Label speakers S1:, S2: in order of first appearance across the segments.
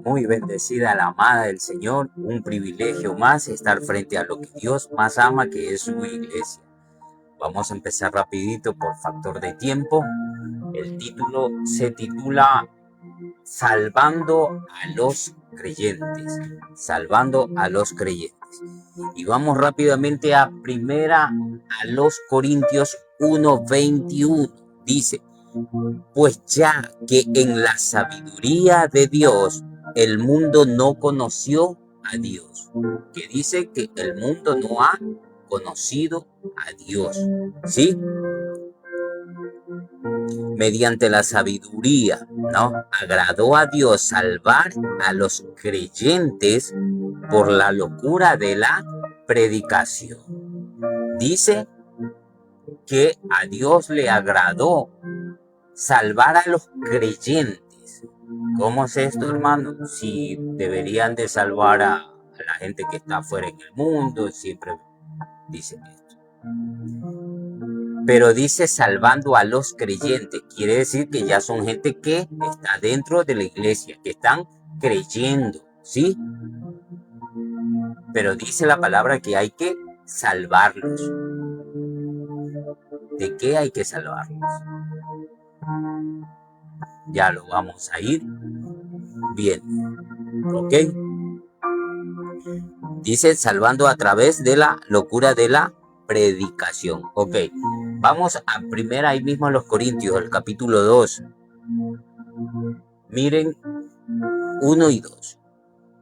S1: Muy bendecida la amada del Señor, un privilegio más estar frente a lo que Dios más ama, que es su iglesia. Vamos a empezar rapidito por factor de tiempo. El título se titula Salvando a los creyentes. Salvando a los creyentes. Y vamos rápidamente a los Corintios 1:21. Dice: pues ya que en la sabiduría de Dios el mundo no conoció a Dios, que dice que el mundo no ha conocido a Dios, ¿sí? Mediante la sabiduría, ¿no? Agradó a Dios salvar a los creyentes por la locura de la predicación. Dice que a Dios le agradó salvar a los creyentes. ¿Cómo es esto, hermano? Si deberían de salvar a la gente que está afuera en el mundo, siempre dicen esto. Pero dice salvando a los creyentes, quiere decir que ya son gente que está dentro de la iglesia, que están creyendo, ¿sí? Pero dice la palabra que hay que salvarlos. ¿De qué hay que salvarlos? Ya lo vamos a ir bien, ¿ok? Dice salvando a través de la locura de la predicación. Ok, vamos a primera ahí mismo a los Corintios, el capítulo 2. Miren 1 y 2.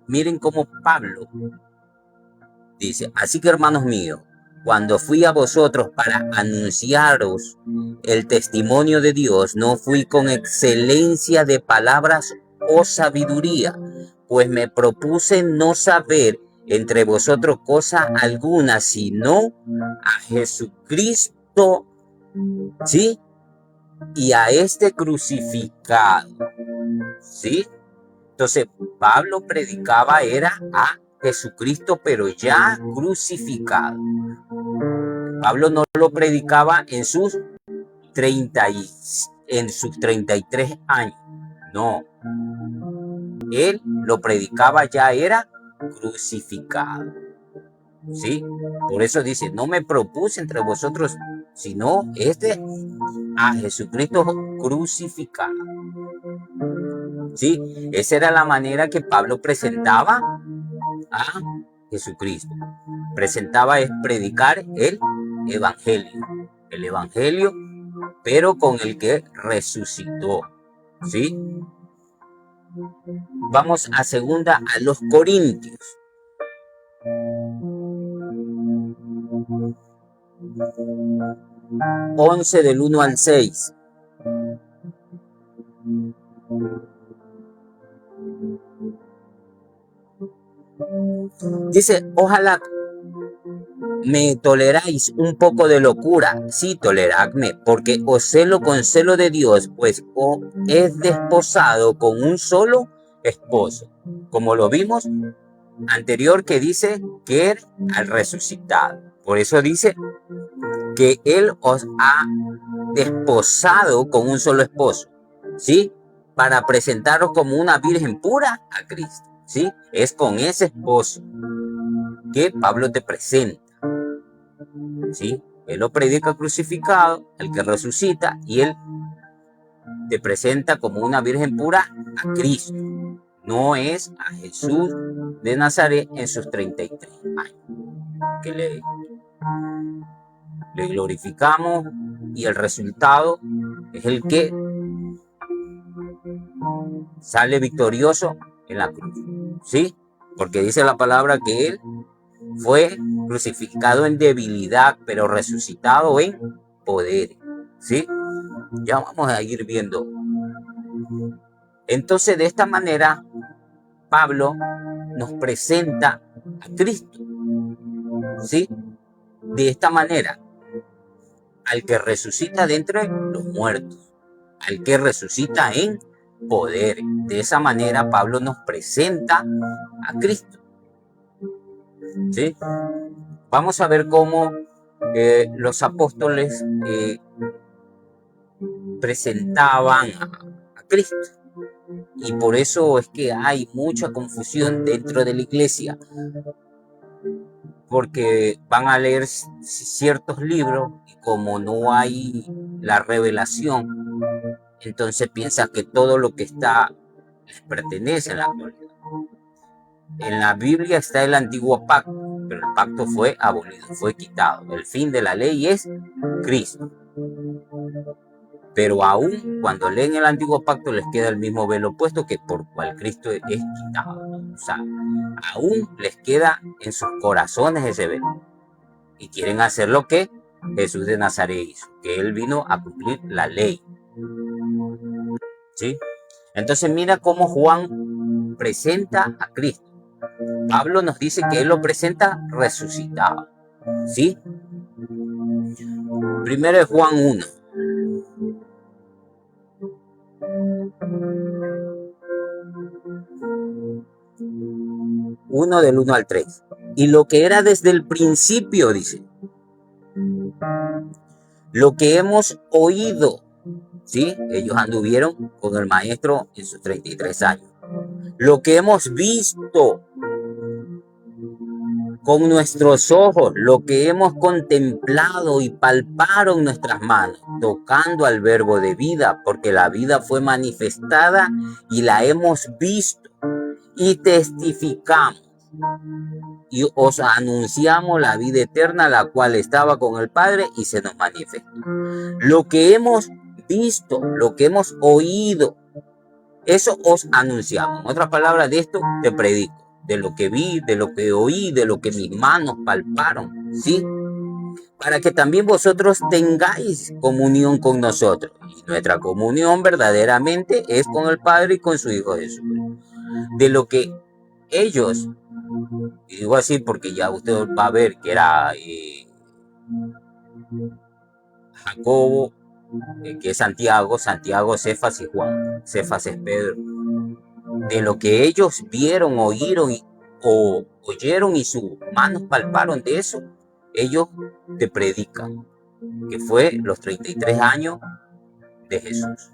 S1: Miren cómo Pablo dice: así que, hermanos míos, cuando fui a vosotros para anunciaros el testimonio de Dios, no fui con excelencia de palabras o sabiduría, pues me propuse no saber entre vosotros cosa alguna, sino a Jesucristo, ¿sí? Y a este crucificado, ¿sí? Entonces, Pablo predicaba era a Jesucristo, pero ya crucificado. Pablo no lo predicaba en sus 33 años. No. Él lo predicaba ya era crucificado. ¿Sí? Por eso dice, no me propuse entre vosotros, sino a Jesucristo crucificado. ¿Sí? Esa era la manera que Pablo presentaba a Jesucristo. Presentaba es predicar el evangelio, pero con el que resucitó, ¿sí? Vamos a segunda a los Corintios. (11) del 1 al 6. Dice: ojalá me toleráis un poco de locura. Sí, toleradme, porque os celo con celo de Dios, pues os he desposado con un solo esposo. Como lo vimos anterior, que dice que él al resucitado. Por eso dice que él os ha desposado con un solo esposo, ¿sí? Para presentaros como una virgen pura a Cristo, ¿sí? Es con ese esposo que Pablo te presenta, ¿sí? Él lo predica crucificado, el que resucita, y él te presenta como una virgen pura a Cristo. No es a Jesús de Nazaret en sus 33 años, que le glorificamos, y el resultado es el que sale victorioso en la cruz, ¿sí? Porque dice la palabra que él fue crucificado en debilidad, pero resucitado en poder, ¿sí? Ya vamos a ir viendo. Entonces, de esta manera, Pablo nos presenta a Cristo, ¿sí? De esta manera, al que resucita de entre los muertos, al que resucita en poder. De esa manera, Pablo nos presenta a Cristo, ¿sí? Vamos a ver cómo los apóstoles presentaban a Cristo. Y por eso es que hay mucha confusión dentro de la iglesia, porque van a leer ciertos libros y como no hay la revelación, entonces piensan que todo lo que está les pertenece en la actualidad. En la Biblia está el antiguo pacto, pero el pacto fue abolido, fue quitado. El fin de la ley es Cristo. Pero aún cuando leen el antiguo pacto les queda el mismo velo puesto que por cual Cristo es quitado. O sea, aún les queda en sus corazones ese velo. Y quieren hacer lo que Jesús de Nazaret hizo, que él vino a cumplir la ley. ¿Sí? Entonces mira cómo Juan presenta a Cristo. Pablo nos dice que él lo presenta resucitado. ¿Sí? Primero es Juan 1. Uno del 1 al 3. Y lo que era desde el principio, dice. Lo que hemos oído. ¿Sí? Ellos anduvieron con el maestro en sus 33 años. Lo que hemos visto con nuestros ojos, lo que hemos contemplado y palparon nuestras manos, tocando al verbo de vida, porque la vida fue manifestada y la hemos visto y testificamos y os anunciamos la vida eterna, la cual estaba con el Padre y se nos manifestó. Lo que hemos visto, lo que hemos oído, eso os anunciamos. En otras palabras, de esto te predico. De lo que vi, de lo que oí, de lo que mis manos palparon, ¿sí? Para que también vosotros tengáis comunión con nosotros. Y nuestra comunión verdaderamente es con el Padre y con su Hijo Jesús. De lo que ellos, y digo así porque ya usted va a ver que era Jacobo, que es Santiago, Cefas y Juan. Cefas es Pedro. De lo que ellos vieron, oyeron y sus manos palparon de eso, ellos te predican, que fue los 33 años de Jesús.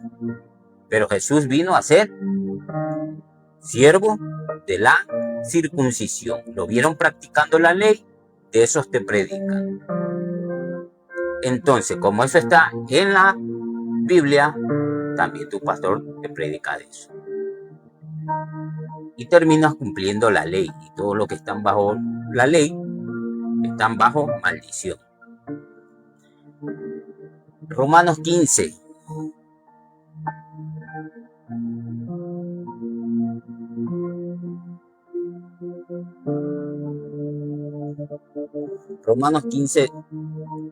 S1: Pero Jesús vino a ser siervo de la circuncisión. Lo vieron practicando la ley, de esos te predican. Entonces, como eso está en la Biblia, también tu pastor te predica de eso. Y terminas cumpliendo la ley. Y todos los que están bajo la ley están bajo maldición. Romanos 15. Romanos 15,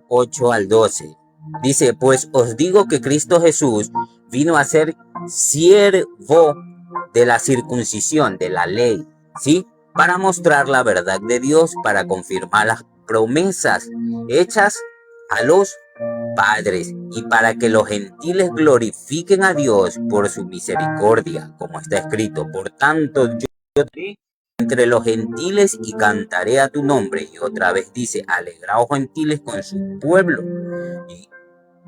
S1: 8 al 12. Dice, pues os digo que Cristo Jesús vino a ser siervo de la circuncisión, de la ley, ¿sí? Para mostrar la verdad de Dios, para confirmar las promesas hechas a los padres y para que los gentiles glorifiquen a Dios por su misericordia, como está escrito. Por tanto, yo entre los gentiles y cantaré a tu nombre. Y otra vez dice, alegraos gentiles con su pueblo.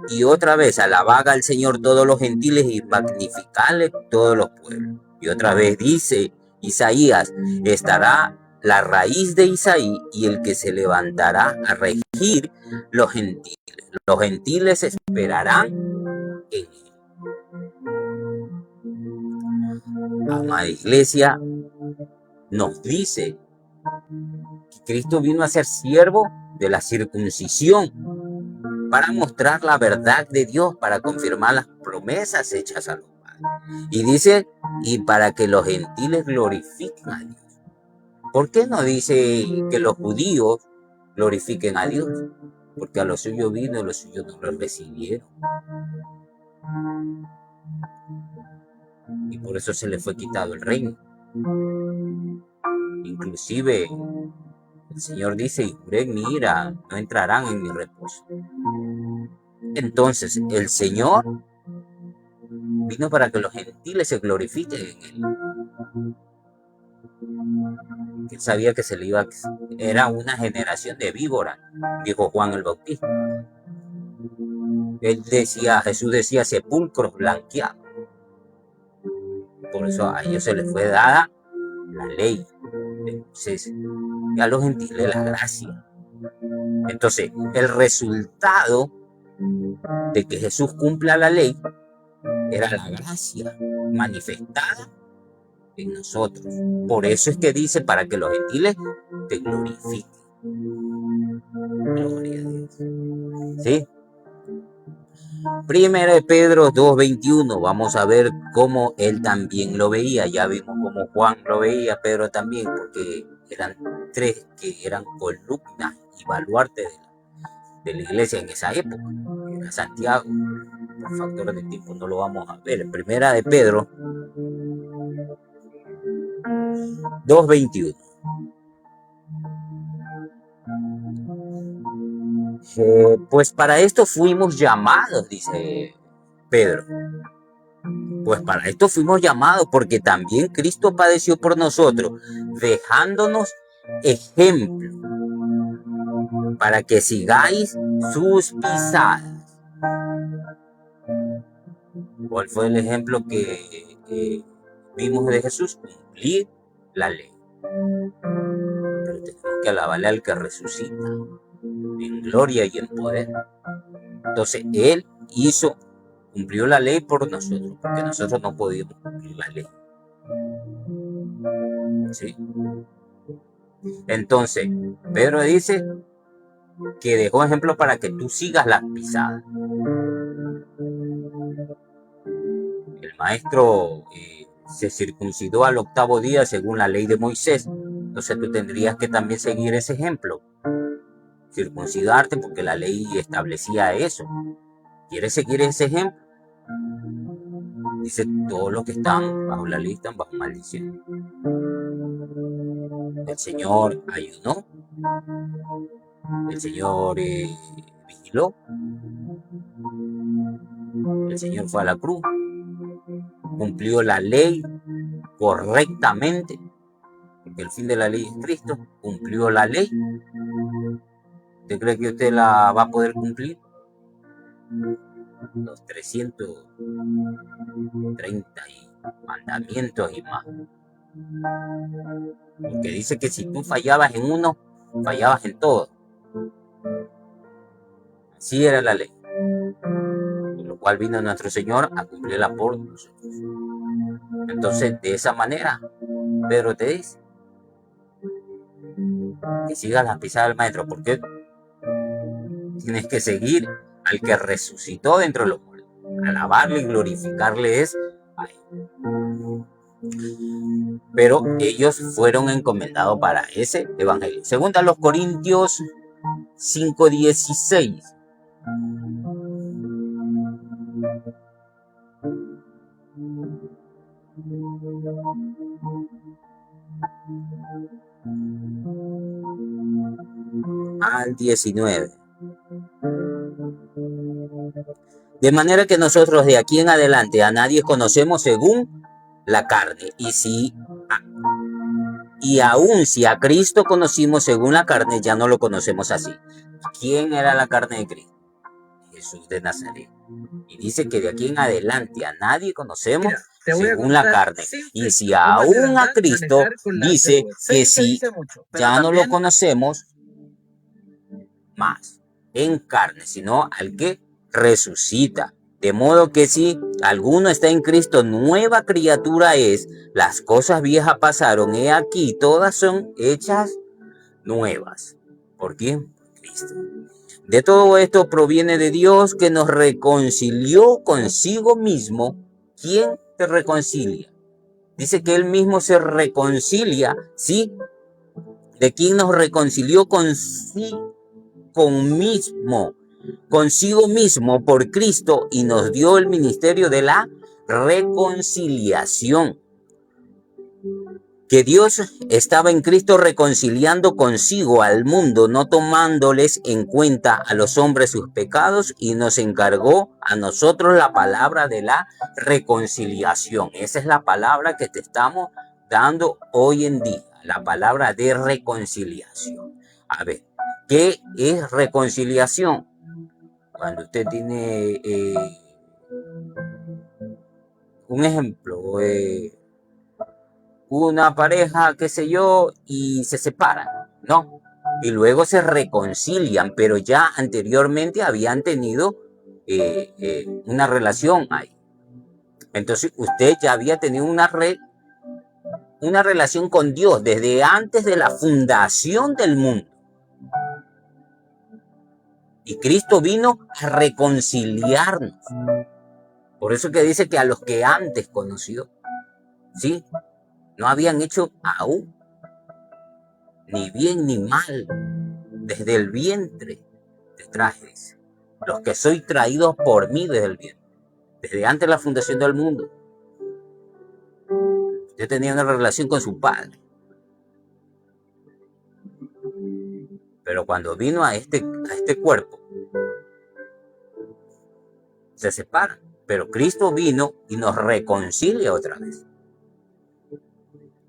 S1: Y otra vez, alabad al Señor todos los gentiles y magnificadle todos los pueblos. Y otra vez dice Isaías, estará la raíz de Isaí y el que se levantará a regir los gentiles. Los gentiles esperarán en él. Amada iglesia, nos dice que Cristo vino a ser siervo de la circuncisión para mostrar la verdad de Dios, para confirmar las promesas hechas a los padres. Y dice, y para que los gentiles glorifiquen a Dios. ¿Por qué no dice que los judíos glorifiquen a Dios? Porque a los suyos vino y los suyos no los recibieron. Y por eso se le fue quitado el reino. Inclusive el Señor dice, y juré en mi ira, no entrarán en mi reposo. Entonces el Señor vino para que los gentiles se glorifiquen en él. Él sabía que se le iba, era una generación de víboras, dijo Juan el Bautista. Él decía, Jesús decía, sepulcros blanqueados. Por eso a ellos se les fue dada la ley de Moisés y a los gentiles la gracia. Entonces, el resultado de que Jesús cumpla la ley era la gracia manifestada en nosotros. Por eso es que dice, para que los gentiles te glorifiquen. Gloria a Dios. ¿Sí? Primera de Pedro 2:21, vamos a ver cómo él también lo veía. Ya vimos cómo Juan lo veía, Pedro también, porque eran tres que eran columnas y baluartes de la iglesia en esa época. Era Santiago. Por factores de tiempo no lo vamos a ver. Primera de Pedro 2:21. Pues para esto fuimos llamados, dice Pedro. Pues para esto fuimos llamados, porque también Cristo padeció por nosotros, dejándonos ejemplo para que sigáis sus pisadas. ¿Cuál fue el ejemplo que vimos de Jesús? Cumplir la ley. Pero tenemos que alabarle al que resucita en gloria y en poder. Entonces él cumplió la ley por nosotros, porque nosotros no podíamos cumplir la ley. ¿Sí? Entonces Pedro dice que dejó ejemplo para que tú sigas las pisadas. El maestro se circuncidó al 8º día según la ley de Moisés. Entonces tú tendrías que también seguir ese ejemplo. Circuncidarte, porque la ley establecía eso. ¿Quieres seguir ese ejemplo? Dice, todos los que están bajo la ley están bajo maldición. El Señor ayunó. El Señor vigiló. El Señor fue a la cruz. Cumplió la ley correctamente, porque el fin de la ley es Cristo. Cumplió la ley. ¿Usted cree que usted la va a poder cumplir? Los 330 mandamientos y más. Porque dice que si tú fallabas en uno, fallabas en todo. Así era la ley. Por lo cual vino nuestro Señor a cumplirla por nosotros. Entonces, de esa manera, Pedro te dice que sigas las pisadas del Maestro, porque tienes que seguir al que resucitó dentro de los muertos. Alabarle y glorificarle es a él. Pero ellos fueron encomendados para ese evangelio. Segunda a los Corintios 5:16. Al 19. De manera que nosotros de aquí en adelante a nadie conocemos según la carne. Y aún si a Cristo conocimos según la carne, ya no lo conocemos así. ¿Quién era la carne de Cristo? Jesús de Nazaret. Y dice que de aquí en adelante a nadie conocemos según la carne. Y si aún a Cristo dice que si ya no lo conocemos más en carne, sino al que resucita. De modo que si alguno está en Cristo, nueva criatura es. Las cosas viejas pasaron, he aquí, todas son hechas nuevas. ¿Por quién? Por Cristo. De todo esto proviene de Dios, que nos reconcilió consigo mismo. ¿Quién te reconcilia? Dice que Él mismo se reconcilia, ¿sí? ¿De quién nos reconcilió consigo mismo por Cristo, y nos dio el ministerio de la reconciliación? Que Dios estaba en Cristo reconciliando consigo al mundo, no tomándoles en cuenta a los hombres sus pecados, y nos encargó a nosotros la palabra de la reconciliación. Esa es la palabra que te estamos dando hoy en día, la palabra de reconciliación. A ver, ¿qué es reconciliación? Cuando usted tiene un ejemplo, una pareja, qué sé yo, y se separan, ¿no? Y luego se reconcilian, pero ya anteriormente habían tenido una relación ahí. Entonces usted ya había tenido una relación con Dios desde antes de la fundación del mundo. Y Cristo vino a reconciliarnos. Por eso que dice que a los que antes conoció, ¿sí? No habían hecho aún ni bien ni mal desde el vientre te traje, dice. Los que soy traídos por mí desde el vientre, desde antes de la fundación del mundo. Usted tenía una relación con su padre. Pero cuando vino a este cuerpo, se separan. Pero Cristo vino y nos reconcilia otra vez.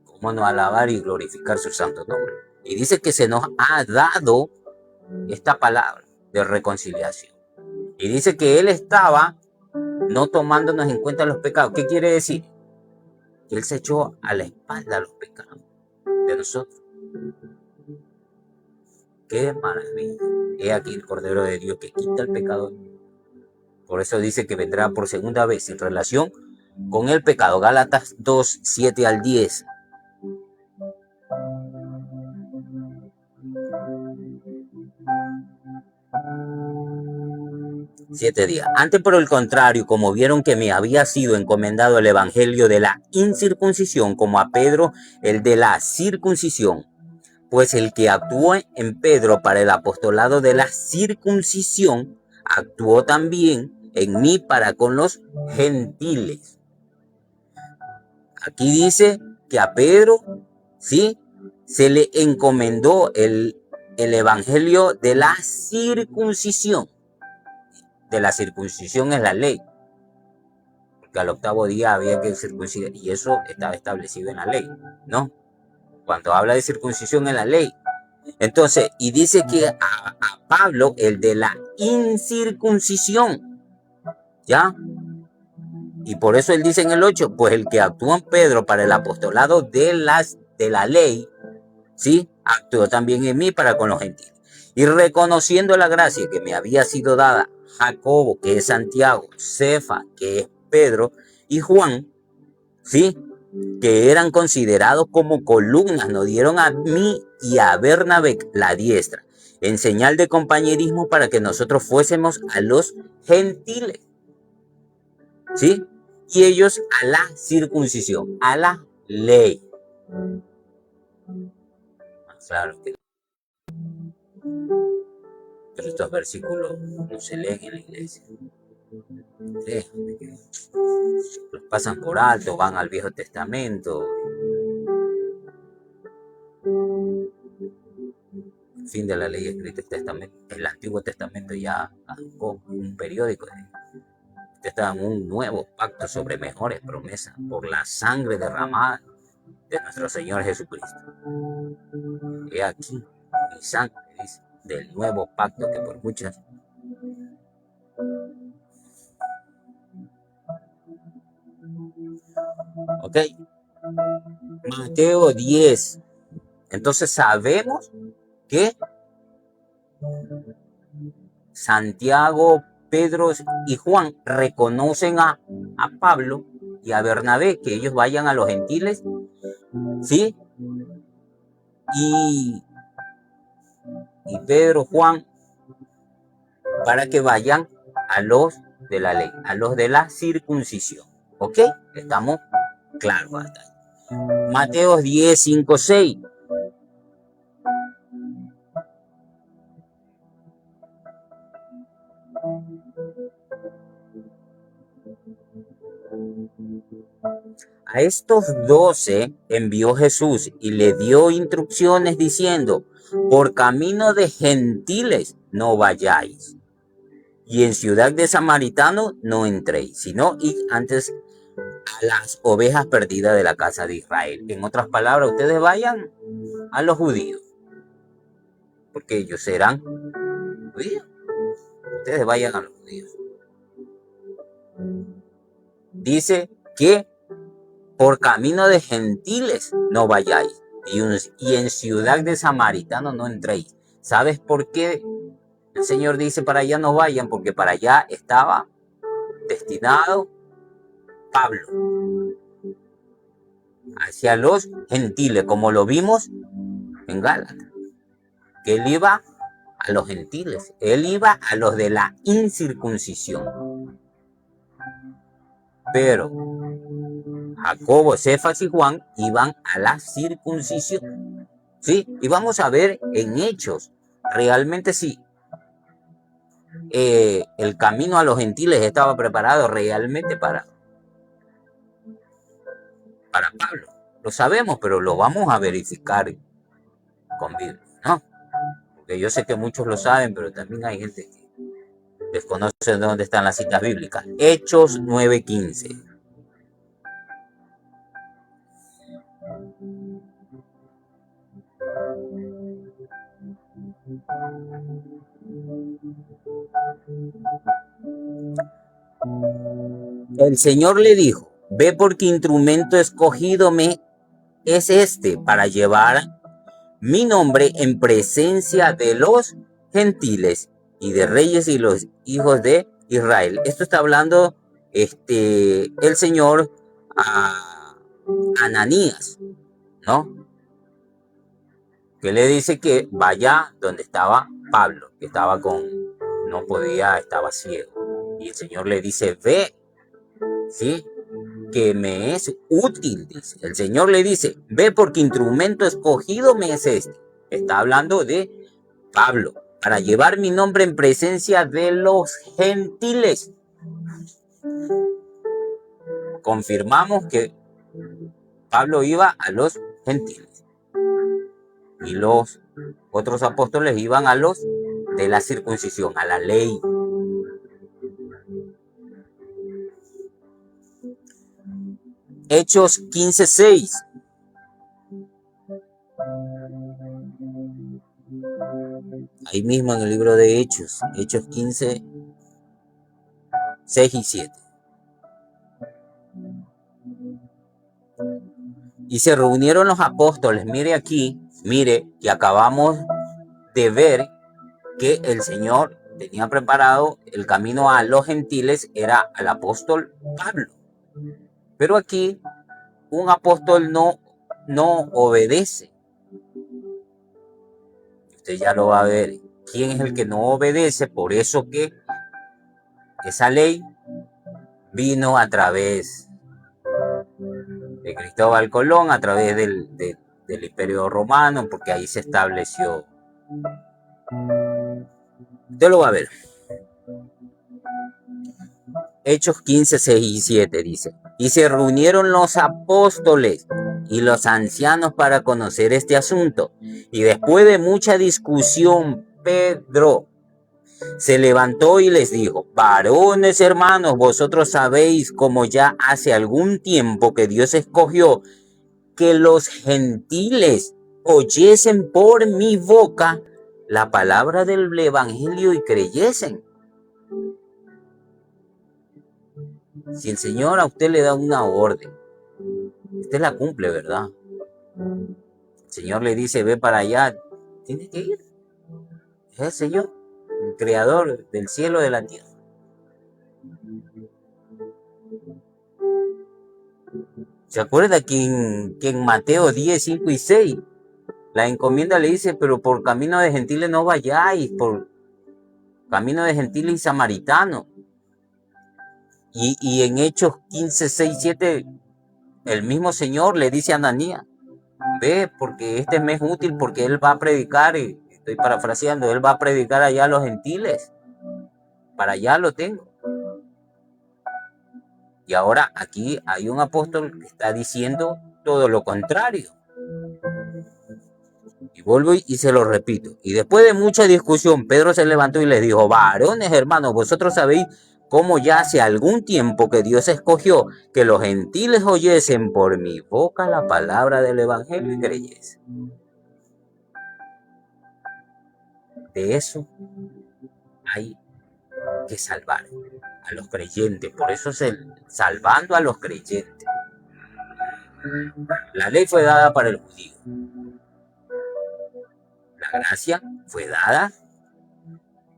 S1: ¿Cómo no alabar y glorificar su santo nombre? Y dice que se nos ha dado esta palabra de reconciliación. Y dice que Él estaba no tomándonos en cuenta los pecados. ¿Qué quiere decir? Que Él se echó a la espalda los pecados de nosotros. ¡Qué maravilla! He aquí el Cordero de Dios que quita el pecado. Por eso dice que vendrá por segunda vez en relación con el pecado. Gálatas 2, 7 al 10. Siete días. Antes, por el contrario, como vieron que me había sido encomendado el evangelio de la incircuncisión, como a Pedro el de la circuncisión, pues el que actuó en Pedro para el apostolado de la circuncisión, actuó también en mí para con los gentiles. Aquí dice que a Pedro, ¿sí?, se le encomendó el evangelio de la circuncisión. De la circuncisión es la ley, porque al octavo día había que circuncidar, y eso estaba establecido en la ley, ¿no? Cuando habla de circuncisión en la ley. Entonces, y dice que a Pablo, el de la incircuncisión, ¿ya? Y por eso él dice en el 8, pues el que actuó en Pedro para el apostolado de la ley, ¿sí?, actuó también en mí para con los gentiles. Y reconociendo la gracia que me había sido dada, Jacobo, que es Santiago, Cefa, que es Pedro, y Juan, ¿sí?, que eran considerados como columnas, nos dieron a mí y a Bernabé la diestra, en señal de compañerismo para que nosotros fuésemos a los gentiles, ¿sí? Y ellos a la circuncisión, a la ley. Claro que pero estos versículos no se leen en la iglesia. Los pasan por alto, van al Viejo Testamento. El fin de la ley escrita el Antiguo Testamento ya arrancó un periódico. Está en un nuevo pacto sobre mejores promesas por la sangre derramada de nuestro Señor Jesucristo. He aquí mi sangre, dice, del nuevo pacto que por muchas. Ok. Mateo 10. Entonces sabemos que Santiago, Pedro y Juan reconocen a Pablo y a Bernabé, que ellos vayan a los gentiles, ¿sí? Y Pedro, Juan, para que vayan a los de la ley, a los de la circuncisión. ¿Ok? Estamos claros hasta ahí. Mateo 10, 5, 6. A estos 12 envió Jesús y le dio instrucciones diciendo: por camino de gentiles no vayáis, y en ciudad de samaritanos no entréis, sino id antes a las ovejas perdidas de la casa de Israel. En otras palabras, ustedes vayan a los judíos, porque ellos serán judíos. Ustedes vayan a los judíos. Dice que por camino de gentiles no vayáis, y en ciudad de samaritanos no entréis. ¿Sabes por qué el Señor dice para allá no vayan? Porque para allá estaba destinado Pablo, hacia los gentiles, como lo vimos en Gálatas, que él iba a los gentiles, él iba a los de la incircuncisión. Pero Jacobo, Cefas y Juan iban a la circuncisión. ¿Sí? Y vamos a ver en Hechos, realmente sí, el camino a los gentiles estaba preparado realmente para Pablo. Lo sabemos, pero lo vamos a verificar con Biblia, ¿no? Porque yo sé que muchos lo saben, pero también hay gente que desconoce dónde están las citas bíblicas. Hechos 9:15. El Señor le dijo: ve, porque instrumento escogido me es este para llevar mi nombre en presencia de los gentiles y de reyes y los hijos de Israel. Esto está hablando el Señor a Ananías, ¿no? Que le dice que vaya donde estaba Pablo, que estaba no podía, estaba ciego. Y el Señor le dice: ve, ¿sí? Que me es útil, dice. El Señor le dice: ve, porque instrumento escogido me es este. Está hablando de Pablo, para llevar mi nombre en presencia de los gentiles. Confirmamos que Pablo iba a los gentiles y los otros apóstoles iban a los de la circuncisión, a la ley. Hechos 15:6. Ahí mismo en el libro de Hechos, Hechos 15, 6 y 7. Y se reunieron los apóstoles. Mire aquí, mire que acabamos de ver que el Señor tenía preparado el camino a los gentiles, era al apóstol Pablo. Pero aquí un apóstol no obedece. Usted ya lo va a ver. ¿Quién es el que no obedece? Por eso que esa ley vino a través de Cristóbal Colón, a través del Imperio Romano, porque ahí se estableció. Usted lo va a ver. Hechos 15, 6 y 7 dice: y se reunieron los apóstoles y los ancianos para conocer este asunto. Y después de mucha discusión, Pedro se levantó y les dijo: varones hermanos, vosotros sabéis, como ya hace algún tiempo, que Dios escogió que los gentiles oyesen por mi boca la palabra del evangelio y creyesen. Si el Señor a usted le da una orden, usted la cumple, ¿verdad? El Señor le dice: ve para allá, tiene que ir. Es el Señor, el creador del cielo y de la tierra. ¿Se acuerda que en Mateo 10, 5 y 6, la encomienda le dice: pero por camino de gentiles no vayáis, por camino de gentiles y samaritanos? Y en Hechos 15, 6, 7, el mismo Señor le dice a Ananías: ve, porque este me es útil, porque él va a predicar, y estoy parafraseando, él va a predicar allá a los gentiles. Para allá lo tengo. Y ahora aquí hay un apóstol que está diciendo todo lo contrario. Y vuelvo y se lo repito. Y después de mucha discusión, Pedro se levantó y les dijo: varones hermanos, vosotros sabéis cómo ya hace algún tiempo que Dios escogió que los gentiles oyesen por mi boca la palabra del evangelio y creyesen. De eso hay que salvar a los creyentes. Por eso es salvando a los creyentes. La ley fue dada para el judío. La gracia fue dada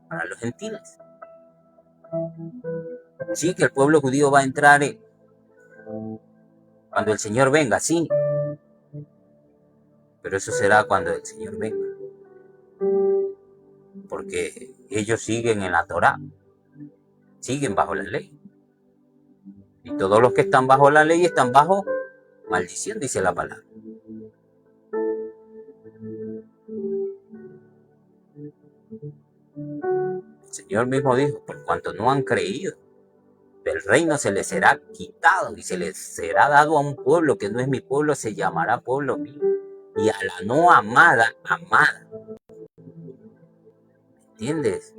S1: para los gentiles. Sí, que el pueblo judío va a entrar cuando el Señor venga, sí. Pero eso será cuando el Señor venga. Porque ellos siguen en la Torá. Siguen bajo la ley. Y todos los que están bajo la ley están bajo maldición, dice la palabra. El Señor mismo dijo, por cuanto no han creído, del reino se les será quitado y se les será dado a un pueblo que no es mi pueblo, se llamará pueblo mío. Y a la no amada, amada. ¿Entiendes?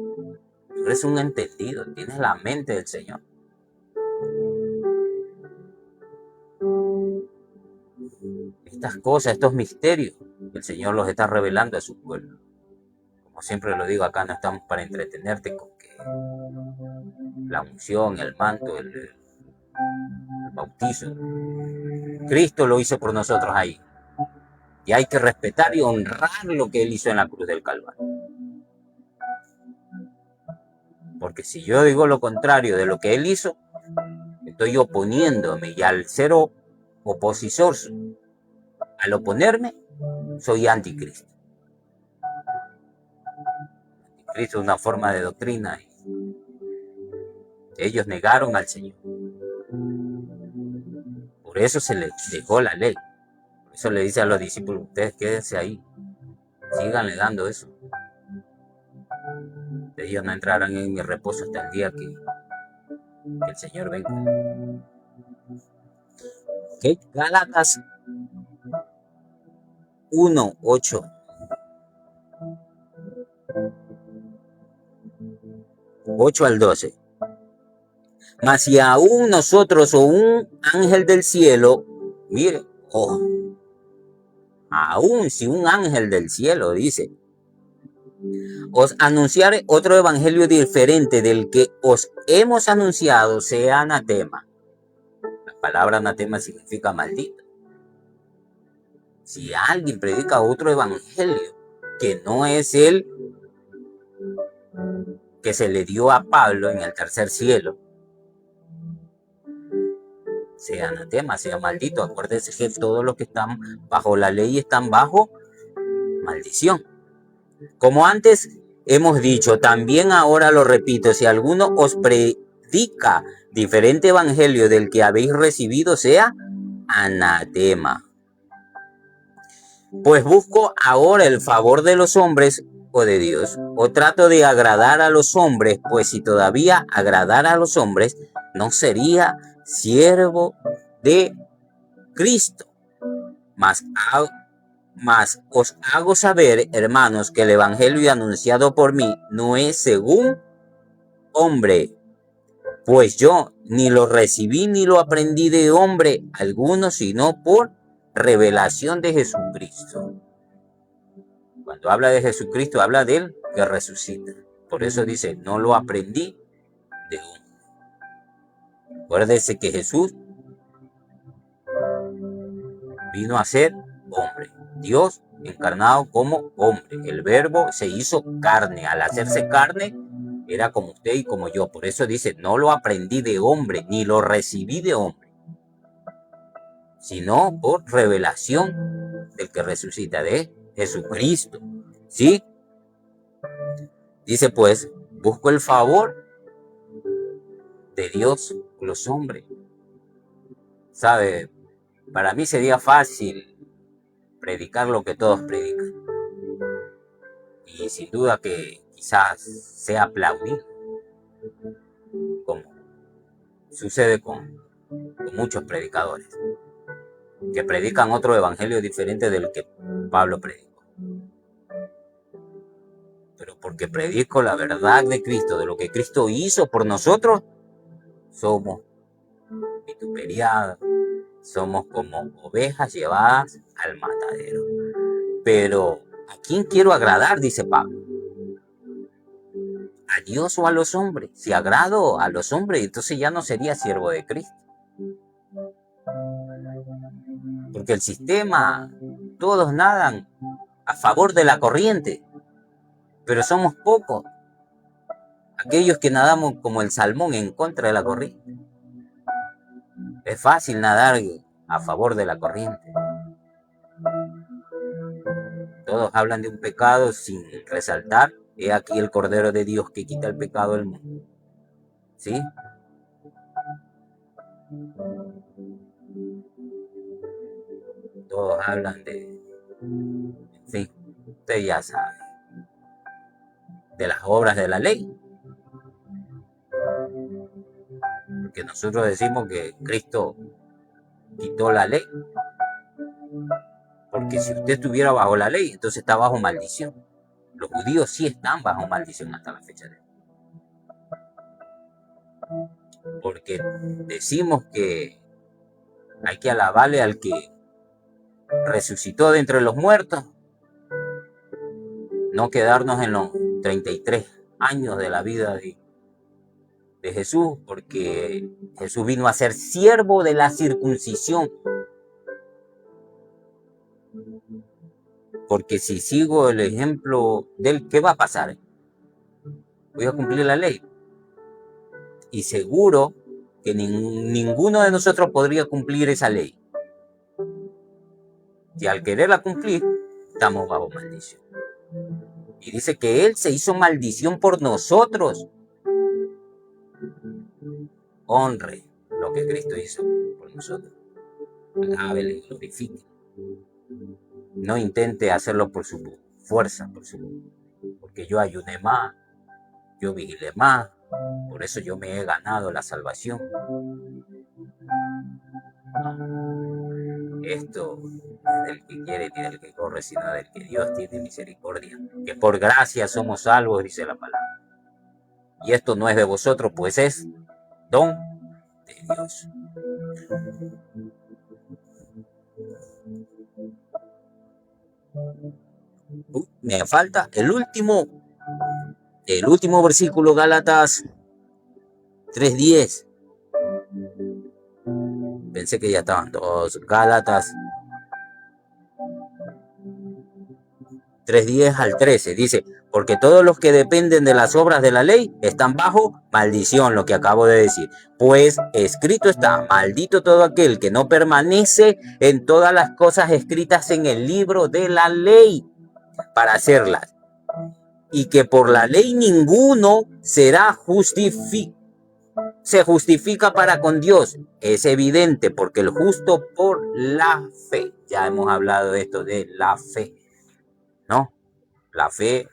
S1: Tú eres un entendido, tienes la mente del Señor. Estas cosas, estos misterios, el Señor los está revelando a su pueblo. Como siempre lo digo, acá no estamos para entretenerte con que la unción, el manto, el bautizo. Cristo lo hizo por nosotros ahí. Y hay que respetar y honrar lo que Él hizo en la cruz del Calvario. Porque si yo digo lo contrario de lo que Él hizo, estoy oponiéndome, y al ser opositor, al oponerme, soy anticristo. Anticristo es una forma de doctrina. Ellos negaron al Señor. Por eso se les dejó la ley. Por eso le dice a los discípulos, ustedes quédense ahí. Síganle dando eso. Ellos no entrarán en mi reposo hasta el día que el Señor venga. ¿Okay? Gálatas 1:8. 8 al 12. Mas si aún nosotros o un ángel del cielo, mire, aún si un ángel del cielo dice, os anunciare otro evangelio diferente del que os hemos anunciado, sea anatema. La palabra anatema significa maldito. Si alguien predica otro evangelio que no es el que se le dio a Pablo en el tercer cielo, sea anatema, sea maldito. Acuérdense que todos los que están bajo la ley están bajo maldición. Como antes hemos dicho, también ahora lo repito, si alguno os predica diferente evangelio del que habéis recibido, sea anatema. Pues busco ahora el favor de los hombres o de Dios, o trato de agradar a los hombres, pues si todavía agradara a los hombres, no sería siervo de Cristo. Mas os hago saber, hermanos, que el evangelio anunciado por mí no es según hombre, pues yo ni lo recibí ni lo aprendí de hombre alguno, sino por revelación de Jesucristo. Cuando habla de Jesucristo, habla de él que resucita. Por eso dice, no lo aprendí de hombre. Acuérdese que Jesús vino a ser hombre. Dios encarnado como hombre. El verbo se hizo carne. Al hacerse carne, era como usted y como yo. Por eso dice, no lo aprendí de hombre, ni lo recibí de hombre, sino por revelación del que resucita, de Jesucristo. ¿Sí? Dice pues, busco el favor de Dios con los hombres. ¿Sabe? Para mí sería fácil predicar lo que todos predican. Y sin duda que quizás sea aplaudido, como sucede con muchos predicadores, que predican otro evangelio diferente del que Pablo predicó. Pero porque predico la verdad de Cristo, de lo que Cristo hizo por nosotros, somos vituperiados, somos como ovejas llevadas al matadero. Pero ¿a quién quiero agradar? Dice Pablo. ¿A Dios o a los hombres? Si agrado a los hombres, entonces ya no sería siervo de Cristo. Porque el sistema, todos nadan a favor de la corriente, pero somos pocos aquellos que nadamos como el salmón en contra de la corriente. Es fácil nadar a favor de la corriente. Todos hablan de un pecado sin resaltar, he aquí el Cordero de Dios que quita el pecado del mundo. ¿Sí? Todos hablan de, en fin, usted ya sabe, de las obras de la ley. Porque nosotros decimos que Cristo quitó la ley. Porque si usted estuviera bajo la ley, entonces está bajo maldición. Los judíos sí están bajo maldición hasta la fecha de hoy. Porque decimos que hay que alabarle al que resucitó de entre los muertos, no quedarnos en los 33 años de la vida de Jesús, porque Jesús vino a ser siervo de la circuncisión. Porque si sigo el ejemplo del ¿qué va a pasar? Voy a cumplir la ley. Y seguro que ninguno de nosotros podría cumplir esa ley. Y al quererla cumplir, estamos bajo maldición. Y dice que Él se hizo maldición por nosotros. Honre lo que Cristo hizo por nosotros. Alábele y glorifique. No intente hacerlo por su fuerza, porque yo ayuné más, yo vigilé más, por eso yo me he ganado la salvación. Esto es del que quiere ni del que corre, sino del que Dios tiene misericordia. Que por gracia somos salvos, dice la palabra. Y esto no es de vosotros, pues es don de Dios. Me falta el último versículo, Gálatas 3:10. Pensé que ya estaban todos. Gálatas 3:10 al 13. Dice, porque todos los que dependen de las obras de la ley están bajo maldición, lo que acabo de decir. Pues escrito está, maldito todo aquel que no permanece en todas las cosas escritas en el libro de la ley para hacerlas. Y que por la ley ninguno se justifica para con Dios. Es evidente, porque el justo por la fe. Ya hemos hablado de esto, de la fe, ¿no? La fe,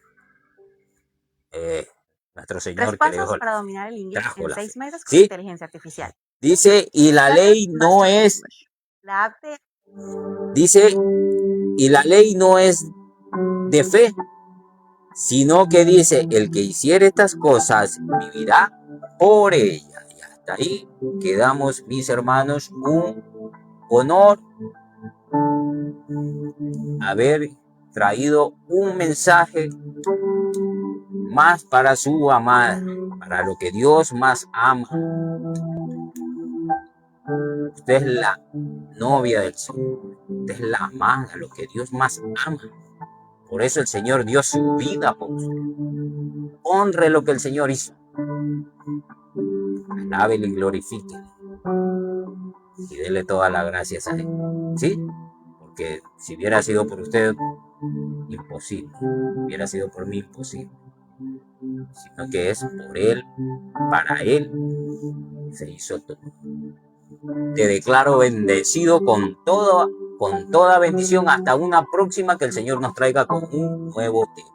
S1: nuestro Señor que le dijo,
S2: para dominar el inglés en 6 meses con
S1: ¿sí?
S2: inteligencia artificial.
S1: Dice, y la ley no es, dice, y la ley no es de fe, sino que dice, el que hiciere estas cosas vivirá por ella. Y hasta ahí quedamos, mis hermanos, un honor haber traído un mensaje más para su amada, para lo que Dios más ama. Usted es la novia del Señor, usted es la amada, lo que Dios más ama. Por eso el Señor dio su vida por usted. Honre lo que el Señor hizo. Alábele y glorifique. Y dele todas las gracias a Él. ¿Sí? Porque si hubiera sido por usted, imposible. Hubiera sido por mí, imposible. Sino que es por Él, para Él, se hizo todo. Te declaro bendecido con toda bendición. Hasta una próxima, que el Señor nos traiga con un nuevo tema.